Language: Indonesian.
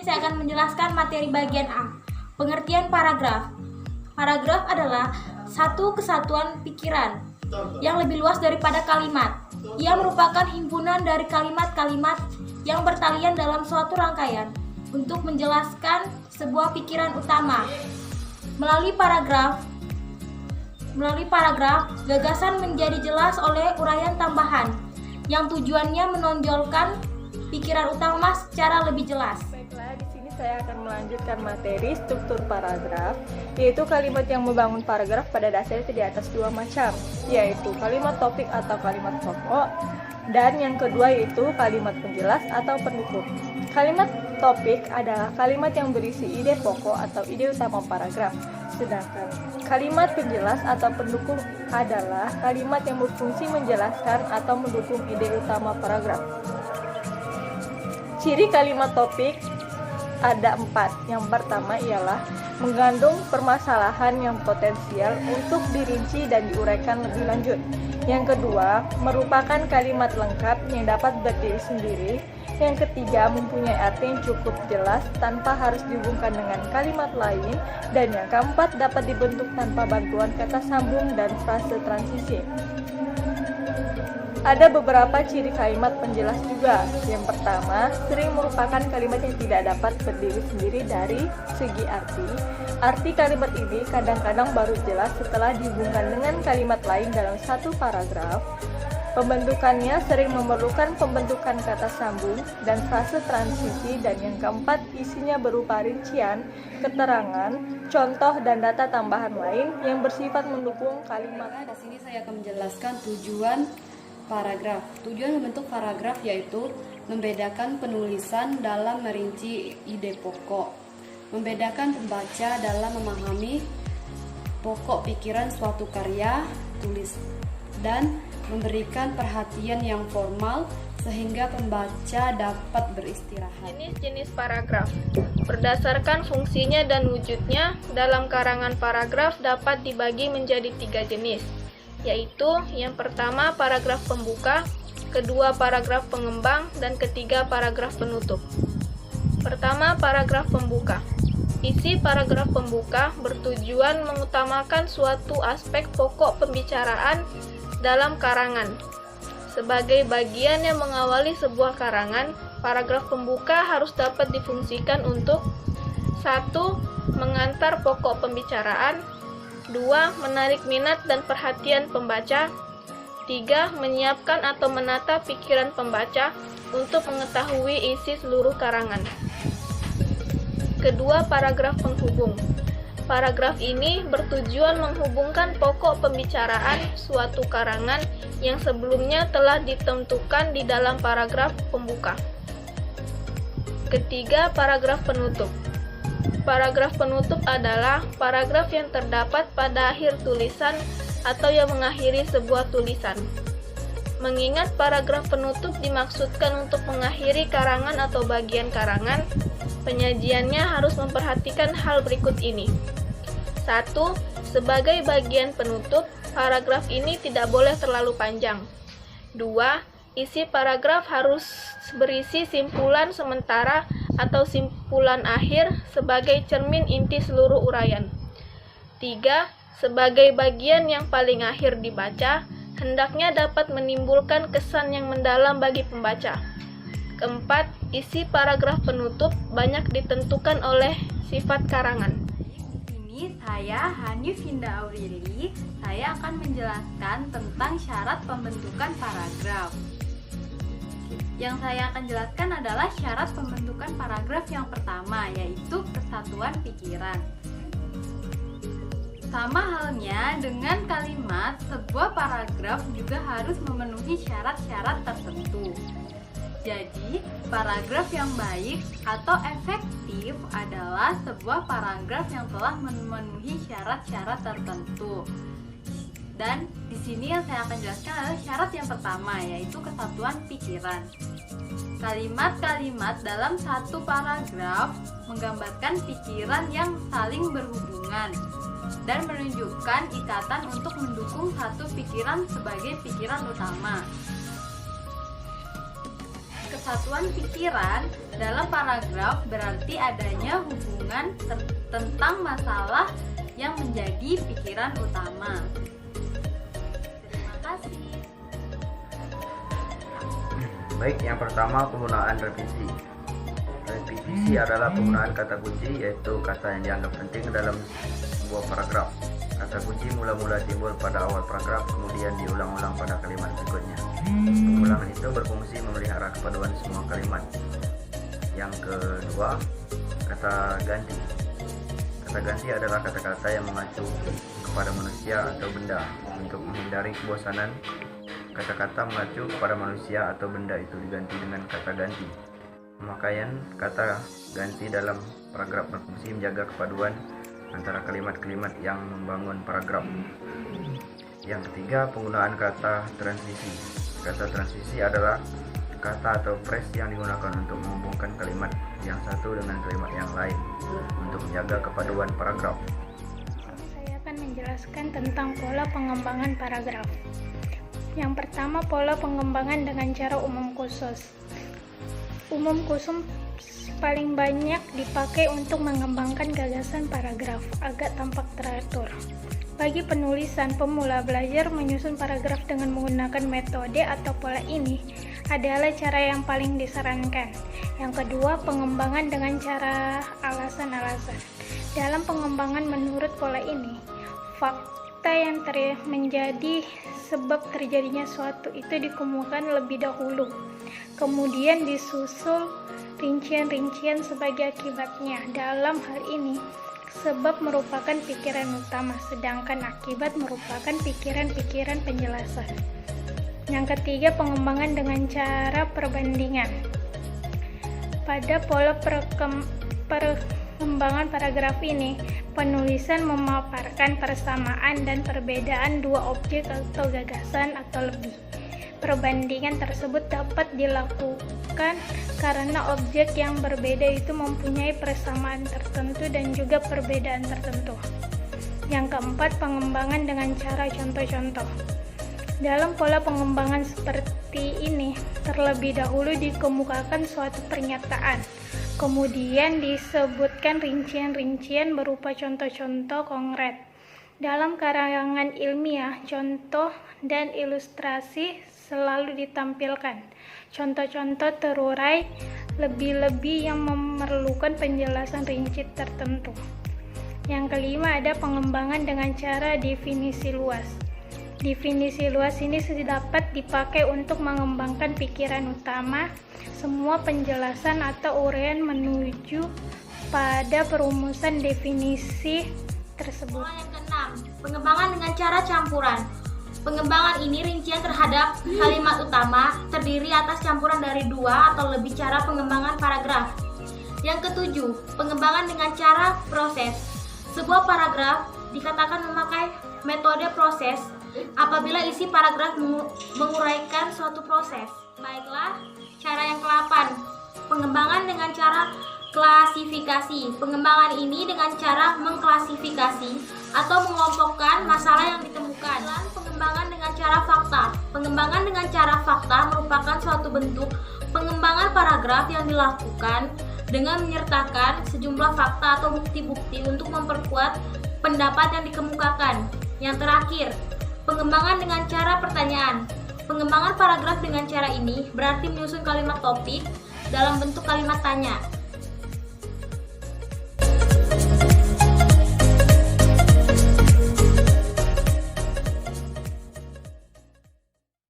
saya akan menjelaskan materi bagian A. Pengertian paragraf. Paragraf adalah satu kesatuan pikiran yang lebih luas daripada kalimat. Ia merupakan himpunan dari kalimat-kalimat yang bertalian dalam suatu rangkaian untuk menjelaskan sebuah pikiran utama. Melalui paragraf, gagasan menjadi jelas oleh uraian tambahan yang tujuannya menonjolkan pikiran utama secara lebih jelas. Baiklah, di sini saya akan melanjutkan materi struktur paragraf, yaitu kalimat yang membangun paragraf pada dasarnya di atas dua macam, yaitu kalimat topik atau kalimat pokok, dan yang kedua yaitu kalimat penjelas atau penutup. Kalimat topik adalah kalimat yang berisi ide pokok atau ide utama paragraf, sedangkan kalimat penjelas atau pendukung adalah kalimat yang berfungsi menjelaskan atau mendukung ide utama paragraf. Ciri kalimat topik ada 4. Yang pertama ialah mengandung permasalahan yang potensial untuk dirinci dan diuraikan lebih lanjut. Yang kedua, merupakan kalimat lengkap yang dapat berdiri sendiri. Yang ketiga, mempunyai arti yang cukup jelas tanpa harus dihubungkan dengan kalimat lain. Dan yang keempat, dapat dibentuk tanpa bantuan kata sambung dan frase transisi. Ada beberapa ciri kalimat penjelas juga. Yang pertama, sering merupakan kalimat yang tidak dapat berdiri sendiri dari segi arti. Arti kalimat ini kadang-kadang baru jelas setelah dihubungkan dengan kalimat lain dalam satu paragraf. Pembentukannya sering memerlukan pembentukan kata sambung dan frase transisi. Dan yang keempat, isinya berupa rincian, keterangan, contoh, dan data tambahan lain yang bersifat mendukung kalimat. Di sini saya akan menjelaskan tujuan paragraf. Tujuan membentuk paragraf yaitu membedakan penulisan dalam merinci ide pokok, membedakan pembaca dalam memahami pokok pikiran suatu karya tulis, dan memberikan perhatian yang formal sehingga pembaca dapat beristirahat. Jenis-jenis paragraf. Berdasarkan fungsinya dan wujudnya, dalam karangan paragraf dapat dibagi menjadi 3 jenis, yaitu yang pertama paragraf pembuka, kedua paragraf pengembang, dan ketiga paragraf penutup. Pertama, paragraf pembuka. Isi paragraf pembuka bertujuan mengutamakan suatu aspek pokok pembicaraan dalam karangan. Sebagai bagian yang mengawali sebuah karangan, paragraf pembuka harus dapat difungsikan untuk 1. Mengantar pokok pembicaraan, 2. Menarik minat dan perhatian pembaca, 3. Menyiapkan atau menata pikiran pembaca untuk mengetahui isi seluruh karangan. Kedua, paragraf penghubung. Paragraf ini bertujuan menghubungkan pokok pembicaraan suatu karangan yang sebelumnya telah ditentukan di dalam paragraf pembuka. Ketiga, paragraf penutup. Paragraf penutup adalah paragraf yang terdapat pada akhir tulisan atau yang mengakhiri sebuah tulisan. Mengingat paragraf penutup dimaksudkan untuk mengakhiri karangan atau bagian karangan, penyajiannya harus memperhatikan hal berikut ini. 1. Sebagai bagian penutup, paragraf ini tidak boleh terlalu panjang. 2. Isi paragraf harus berisi simpulan sementara atau simpulan akhir sebagai cermin inti seluruh uraian. 3. Sebagai bagian yang paling akhir dibaca, hendaknya dapat menimbulkan kesan yang mendalam bagi pembaca. 4. Isi paragraf penutup banyak ditentukan oleh sifat karangan. Saya Hanif Hinda Aurili, saya akan menjelaskan tentang syarat pembentukan paragraf. Yang saya akan jelaskan adalah syarat pembentukan paragraf yang pertama, yaitu kesatuan pikiran. Sama halnya dengan kalimat, sebuah paragraf juga harus memenuhi syarat-syarat tertentu. Jadi, paragraf yang baik atau efektif adalah sebuah paragraf yang telah memenuhi syarat-syarat tertentu. Dan di sini yang saya akan jelaskan adalah syarat yang pertama, yaitu kesatuan pikiran. Kalimat-kalimat dalam satu paragraf menggambarkan pikiran yang saling berhubungan dan menunjukkan ikatan untuk mendukung satu pikiran sebagai pikiran utama. kesatuan pikiran dalam paragraf berarti adanya hubungan tentang masalah yang menjadi pikiran utama. Terima kasih. Baik, yang pertama penggunaan repetisi. Repetisi adalah penggunaan kata kunci, yaitu kata yang dianggap penting dalam sebuah paragraf. Kata kunci mula-mula timbul pada awal paragraf, kemudian diulang-ulang pada kalimat berikutnya. Pengulangan itu berfungsi memelihara kepaduan semua kalimat. Yang kedua, kata ganti. Kata ganti adalah kata-kata yang mengacu kepada manusia atau benda. Untuk menghindari kebosanan, kata-kata mengacu kepada manusia atau benda itu diganti dengan kata ganti. Pemakaian kata ganti dalam paragraf berfungsi menjaga kepaduan antara kalimat-kalimat yang membangun paragraf. Yang ketiga, penggunaan kata transisi. Kata transisi adalah kata atau phrase yang digunakan untuk menghubungkan kalimat yang satu dengan kalimat yang lain untuk menjaga kepaduan paragraf. Saya akan menjelaskan tentang pola pengembangan paragraf. Yang pertama, pola pengembangan dengan cara umum khusus. Umum khusus paling banyak dipakai untuk mengembangkan gagasan paragraf agar tampak teratur. Bagi penulisan pemula, belajar menyusun paragraf dengan menggunakan metode atau pola ini adalah cara yang paling disarankan. Yang kedua, pengembangan dengan cara alasan-alasan. Dalam pengembangan menurut pola ini, fakta yang menjadi sebab terjadinya suatu itu dikemukakan lebih dahulu, kemudian disusul rincian-rincian sebagai akibatnya. Dalam hal ini, sebab merupakan pikiran utama, sedangkan akibat merupakan pikiran-pikiran penjelasan. Yang ketiga, pengembangan dengan cara perbandingan. Pada pola pengembangan paragraf ini, penulisan memaparkan persamaan dan perbedaan dua objek atau gagasan atau lebih. Perbandingan tersebut dapat dilakukan karena objek yang berbeda itu mempunyai persamaan tertentu dan juga perbedaan tertentu. Yang keempat, pengembangan dengan cara contoh-contoh. Dalam pola pengembangan seperti ini, terlebih dahulu dikemukakan suatu pernyataan, kemudian disebutkan rincian-rincian berupa contoh-contoh konkret. Dalam karangan ilmiah, contoh dan ilustrasi selalu ditampilkan. Contoh-contoh terurai, lebih-lebih yang memerlukan penjelasan rinci tertentu. Yang kelima, ada pengembangan dengan cara definisi luas. Definisi luas ini dapat dipakai untuk mengembangkan pikiran utama, semua penjelasan atau uraian menuju pada perumusan definisi tersebut. Yang keenam, pengembangan dengan cara campuran. Pengembangan ini rincian terhadap kalimat utama terdiri atas campuran dari dua atau lebih cara pengembangan paragraf. Yang ketujuh, pengembangan dengan cara proses. Sebuah paragraf dikatakan memakai metode proses apabila isi paragraf menguraikan suatu proses. Baiklah, cara yang ke-8, pengembangan dengan cara klasifikasi. Pengembangan ini dengan cara mengklasifikasi atau mengelompokkan masalah yang ditemukan. Pengembangan dengan cara fakta. Pengembangan dengan cara fakta merupakan suatu bentuk pengembangan paragraf yang dilakukan dengan menyertakan sejumlah fakta atau bukti-bukti untuk memperkuat pendapat yang dikemukakan. Yang terakhir, pengembangan dengan cara pertanyaan. Pengembangan paragraf dengan cara ini berarti menyusun kalimat topik dalam bentuk kalimat tanya.